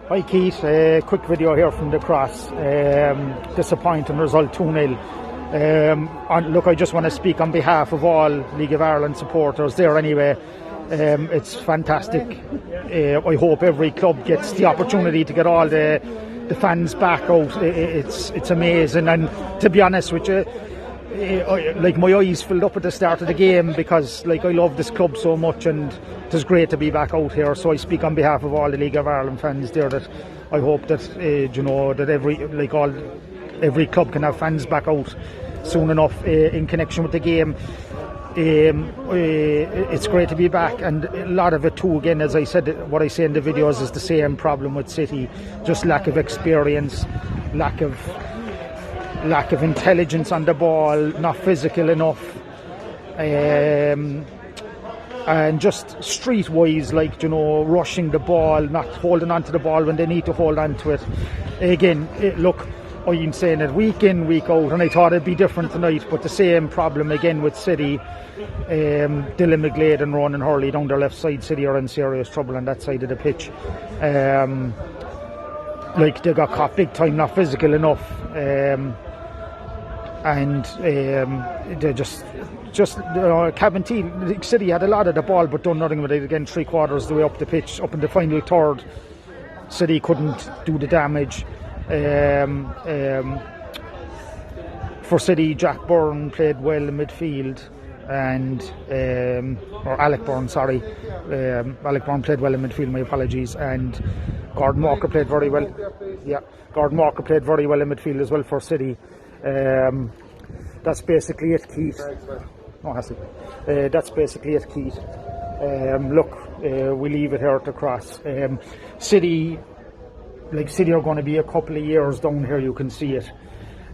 Hi Keith, quick video here from the cross. Disappointing result 2-0. Look, I just want to speak on behalf of all League of Ireland supporters there anyway. It's fantastic. I hope every club gets the opportunity to get all the fans back out. It's amazing, and to be honest with you, like my eyes filled up at the start of the game because like I love this club so much, and it's great to be back out here. So I speak on behalf of all the League of Ireland fans there that I hope that that every club can have fans back out soon enough in connection with the game. It's great to be back, and a lot of it too, again, as I said, what I say in the videos is the same problem with City, just lack of experience, lack of intelligence on the ball, not physical enough, and just streetwise, rushing the ball, not holding on to the ball when they need to hold on to it. Again, look, I'm saying it week in, week out, and I thought it'd be different tonight, but the same problem again with City. Dylan McGlade and Ronan Hurley down their left side. City are in serious trouble on that side of the pitch. They got caught big time, not physical enough. And they just Cabinteely, City had a lot of the ball but done nothing with it. Again, 3/4 of the way up the pitch, up in the final third, City couldn't do the damage. For City, Jack Byrne played well in midfield, and or Alec Byrne, sorry, Alec Byrne played well in midfield. My apologies. And Gordon Walker played very well. Yeah, Gordon Walker played very well in midfield as well for City. That's basically it, Keith. That's basically it, Keith. Look, we leave it here at the cross. City are going to be a couple of years down here. You can see it.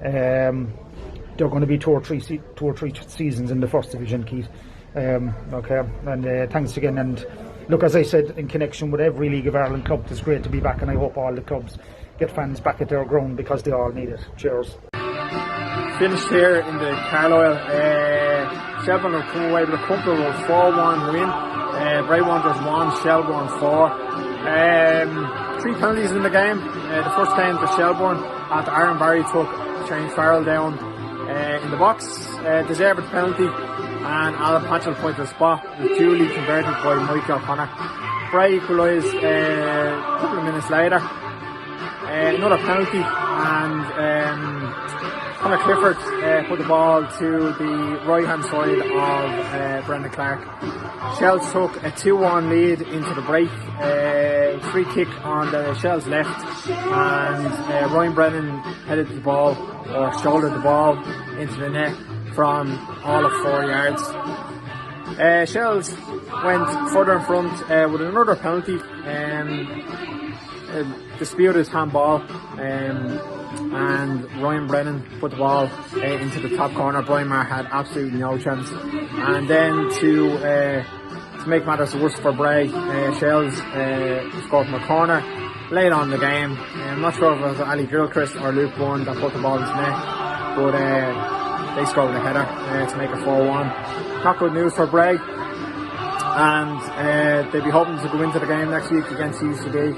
They're going to be two or three seasons in the first division, Keith. Okay, and thanks again. And look, as I said, in connection with every League of Ireland club, it's great to be back, and I hope all the clubs get fans back at their ground because they all need it. Cheers. Finished here in the Carlisle. Shelbourne have come away with a comfortable 4-1 win. Bray Wanderers 1, Shelbourne 4. 3 penalties in the game. The first came to Shelbourne after Aaron Barry took Shane Farrell down in the box. Deserved penalty, and Alan Patchell pointed the spot. It was duly converted by Michael O'Connor. Bray equalised a couple of minutes later. Another penalty, and Conor Clifford put the ball to the right hand side of Brendan Clark. Shells took a 2-1 lead into the break. Free kick on the Shells left, and Ryan Brennan headed the ball, or shouldered the ball into the net from all of 4 yards. Shells went further in front with another penalty. Disputed handball, and Ryan Brennan put the ball into the top corner. Brian Maher had absolutely no chance, and then to make matters worse for Bray, Shells scored from a corner late on in the game. I'm not sure if it was Ali Gilchrist or Luke Bourne that put the ball into net, but they scored with a header to make it 4-1. Not good news for Bray, and they'll be hoping to go into the game next week against UCD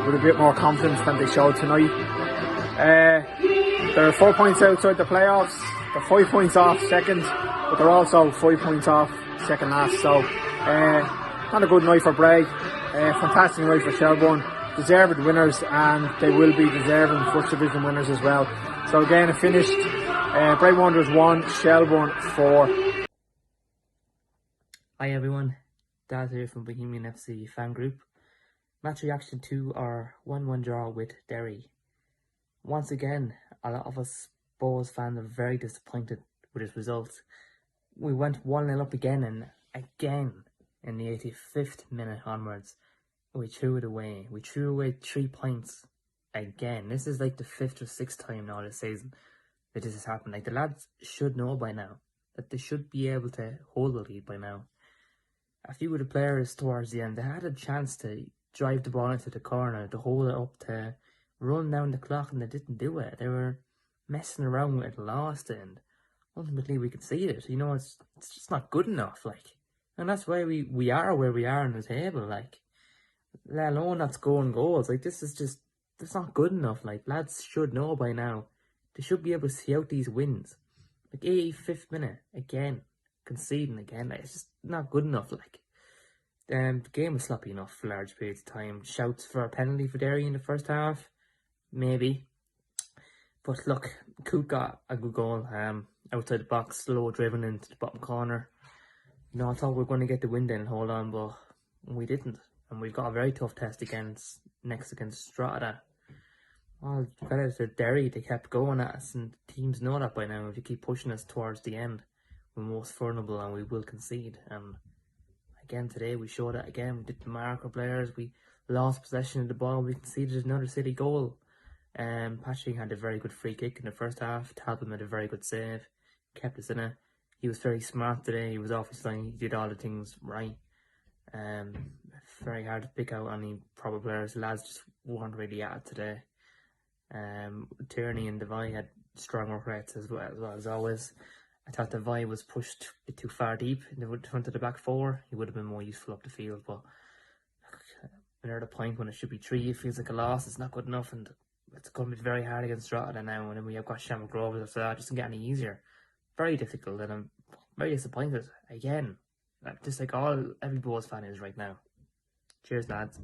with a bit more confidence than they showed tonight. They're 4 points outside the playoffs. They're 5 points off second, but they're also 5 points off second last. So not a good night for Bray. Fantastic night for Shelbourne. Deserved winners, and they will be deserving first division winners as well. So again, it finished Bray Wanderers 1, Shelbourne 4. Hi everyone, Dad here from Bohemian FC fan group. Match reaction to our 1-1 draw with Derry. Once again, a lot of us Bohs fans are very disappointed with his results. We went 1-0 up again, and again in the 85th minute onwards, we threw it away. We threw away 3 points again. This is like the 5th or 6th time now this season that this has happened. Like, the lads should know by now that they should be able to hold the lead by now. A few of the players towards the end, they had a chance to drive the ball into the corner, to hold it up, to run down the clock, and they didn't do it. They were messing around with it last, and ultimately we conceded. It's just not good enough, like. And that's why we are where we are on the table, like. let alone not scoring goals. Like, this is just, that's not good enough. Like, lads should know by now. They should be able to see out these wins. Like, 85th minute, again, conceding again. Like, it's just not good enough. Like, the game was sloppy enough for large periods of time. Shouts for a penalty for Derry in the first half, maybe. But look, Coot got a good goal. Outside the box, slow driven into the bottom corner. I thought we were going to get the win then and hold on, but we didn't. And we've got a very tough test against Strata. Well, credit to Derry, they kept going at us, and teams know that by now. If you keep pushing us towards the end, we're most vulnerable and we will concede. And again today, we showed that again. We didn't mark our players. We lost possession of the ball. We conceded another City goal. Patrick had a very good free kick in the first half. Talbot made a very good save. Kept us in it. He was very smart today. He was obviously, he did all the things right. Very hard to pick out any proper players. The lads just weren't really at it today. Tierney and Devine had strong work rates as well as always. I thought Devine was pushed a bit too far deep in the front of the back four. He would have been more useful up the field, but they're at a point when it should be 3. It feels like a loss. It's not good enough, and it's going to be very hard against Drogheda now. And then we have got Shamrock Rovers after that. It doesn't get any easier. Very difficult, and I'm very disappointed again. Just like every Bulls fan is right now. Cheers, lads.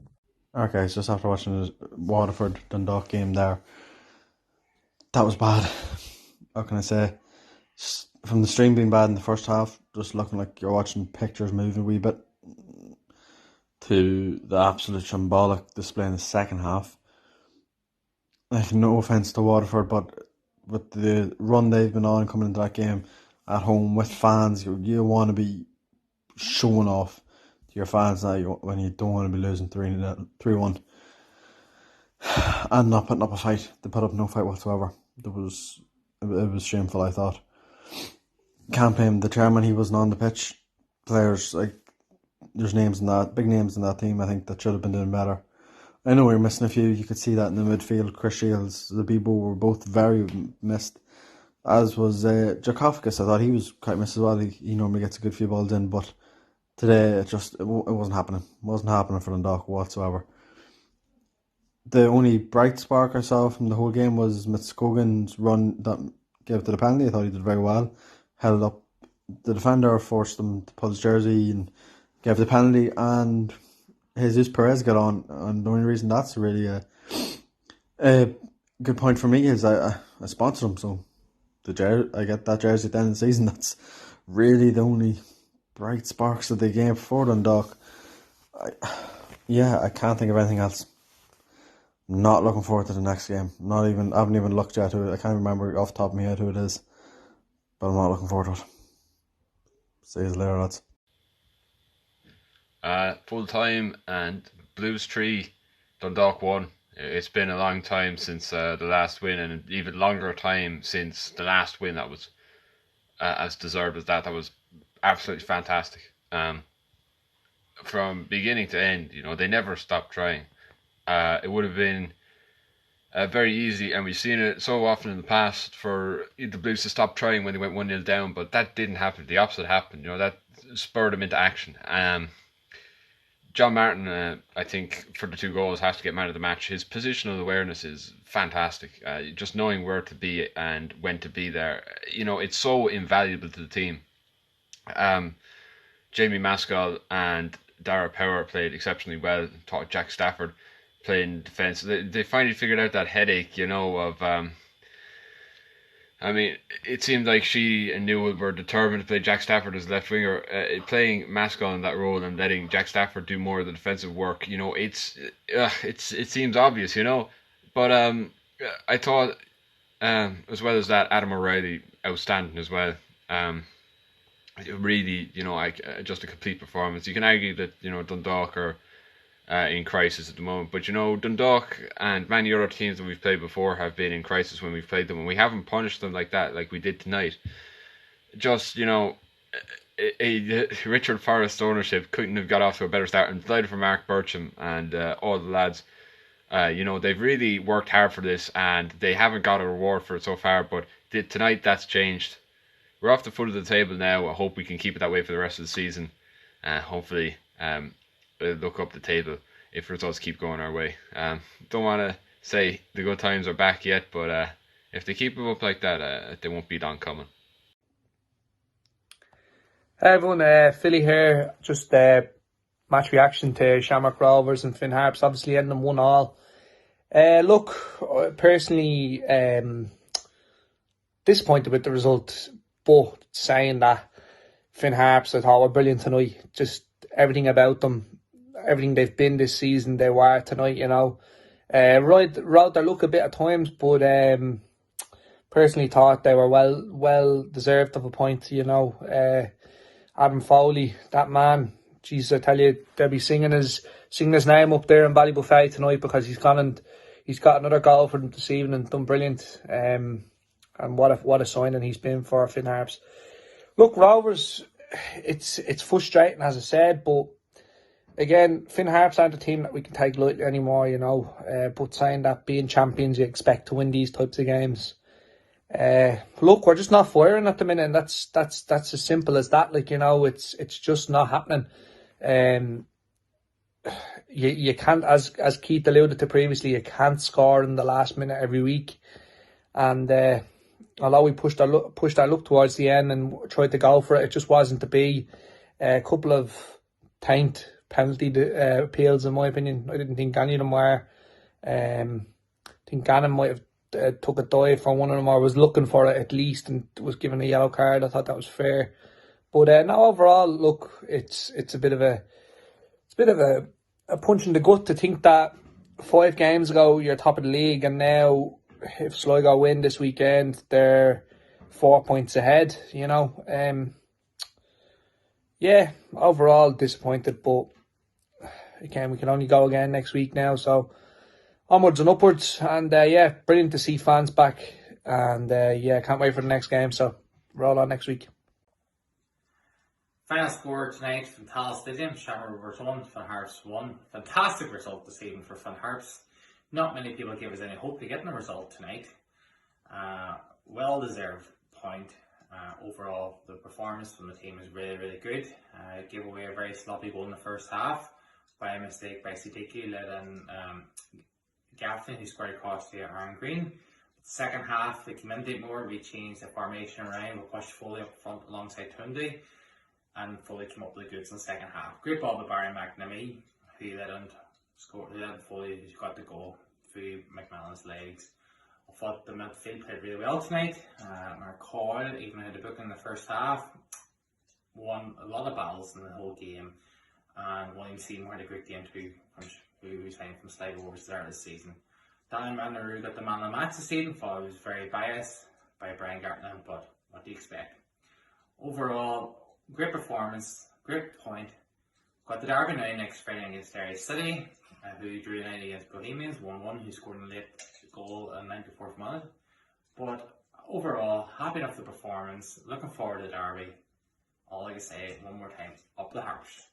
Okay, so just after watching the Waterford Dundalk game there, that was bad. What can I say? Just from the stream being bad in the first half, just looking like you're watching pictures moving a wee bit, to the absolute shambolic display in the second half. Like, no offence to Waterford, but with the run they've been on coming into that game at home with fans, you want to be showing off to your fans now when you don't want to be losing 3-1 and not putting up a fight. They put up no fight whatsoever. It was shameful, I thought. Can't blame the chairman, he wasn't on the pitch. Players, like, there's big names in that team, I think, that should have been doing better. I know we're missing a few. You could see that in the midfield. Chris Shields, the Bebo were both very missed, as was Djokovic. I thought he was quite missed as well. He normally gets a good few balls in, but today it wasn't happening. It wasn't happening for Dundalk whatsoever. The only bright spark I saw from the whole game was Mitskogan's run that gave to the penalty. I thought he did very well. Held up the defender, forced him to pull his jersey and gave the penalty, and Jesus Perez got on, and the only reason that's really a good point for me is I sponsored him, so I get that jersey at the end of the season. That's really the only bright sparks of the game for Dundalk. I can't think of anything else. I'm not looking forward to the next game. I haven't even looked yet to it. I can't remember off the top of my head who it is, but I'm not looking forward to it. See you later, lads. Full time and Blues 3, Dundalk 1. It's been a long time since the last win, and even longer time since the last win that was as deserved as that. That was absolutely fantastic. From beginning to end, they never stopped trying. It would have been very easy, and we've seen it so often in the past, for the Blues to stop trying when they went 1-0 down, but that didn't happen. The opposite happened. That spurred them into action. John Martin, I think, for the 2 goals, has to get man of the match. His positional awareness is fantastic. Just knowing where to be and when to be there, it's so invaluable to the team. Jamie Maskell and Dara Power played exceptionally well. Taught Jack Stafford playing defence. They finally figured out that headache, of... it seemed like she and Newell were determined to play Jack Stafford as left winger. Playing Maskell in that role and letting Jack Stafford do more of the defensive work, it seems obvious, But I thought, as well as that, Adam O'Reilly outstanding as well. Really, just a complete performance. You can argue that Dundalk are in crisis at the moment, but Dundalk and many other teams that we've played before have been in crisis when we've played them, and we haven't punished them like that, like we did tonight. Just Richard Forrest ownership couldn't have got off to a better start, and delighted for Mark Bircham and all the lads. They've really worked hard for this, and they haven't got a reward for it so far, but tonight that's changed. We're off the foot of the table now. I hope we can keep it that way for the rest of the season. Hopefully look up the table. if results keep going our way. Don't want to say the good times are back yet, but if they keep them up like that, they won't be long coming. Hey everyone, Philly here. Just match reaction to Shamrock Rovers and Finn Harps, obviously ending 1-1. Look, personally, disappointed with the result, but saying that, Finn Harps, I thought were brilliant tonight. Just everything about them, everything they've been this season, they were tonight, you know. Rode their luck a bit at times, but personally thought they were well deserved of a point, you know. Adam Foley, that man, Jesus, I tell you, they'll be singing his name up there in Ballybuffet tonight, because he's got another goal for them this evening, done brilliant. And what a signing he's been for Finn Harps. Look, Rovers, it's frustrating, as I said, but again, Finn Harps aren't a team that we can take lightly anymore, you know. But saying that, being champions, you expect to win these types of games. Look, we're just not firing at the minute, and that's as simple as that. Like, you know, it's just not happening. You can't, as Keith alluded to previously, you can't score in the last minute every week. And although we pushed our luck towards the end and tried to go for it, it just wasn't to be. A couple of taint penalty appeals, in my opinion. I didn't think any of them were. I think Gannon might have took a dive for one of them, or was looking for it at least, and was given a yellow card. I thought that was fair. But no, overall, look, it's a bit of a punch in the gut to think that 5 games ago you're top of the league, and now if Sligo win this weekend, they're 4 points ahead. You know, yeah, overall disappointed, but again, we can only go again next week now, so onwards and upwards. And yeah, brilliant to see fans back, and yeah, can't wait for the next game, so roll on next week. Final score tonight from Tal Stadium: Shamrock Rovers 1, Finn Harps 1. Fantastic result this evening for Finn Harps. Not many people gave us any hope to getting a result tonight. Well deserved point. Overall, the performance from the team is really good. Gave away a very sloppy goal in the first half by a mistake by Siddiqui, led in Gaffney, who scored across to Aaron Green. Second half, they came in a bit more. We changed the formation around. We pushed Foley up front alongside Tunde, and Foley came up with the goods in the second half. Great ball by Barry McNamee, who led Foley, who got the goal through McMillan's legs. I thought the midfield played really well tonight. Mark Coyle, even had a book in the first half, won a lot of battles in the whole game. And William Seymour had a great game too, who was signed from Sligo over the start of the season. Dan Manaroo got the man of the match this season. Thought he was very biased by Brian Gartner, but what do you expect? Overall, great performance, great point. Got the derby now next Friday against Derry City, who drew 9 against Bohemians, 1-1, who scored a late goal in the 94th minute. But overall, happy enough with the performance, looking forward to the derby. All I can say, one more time, up the Harps.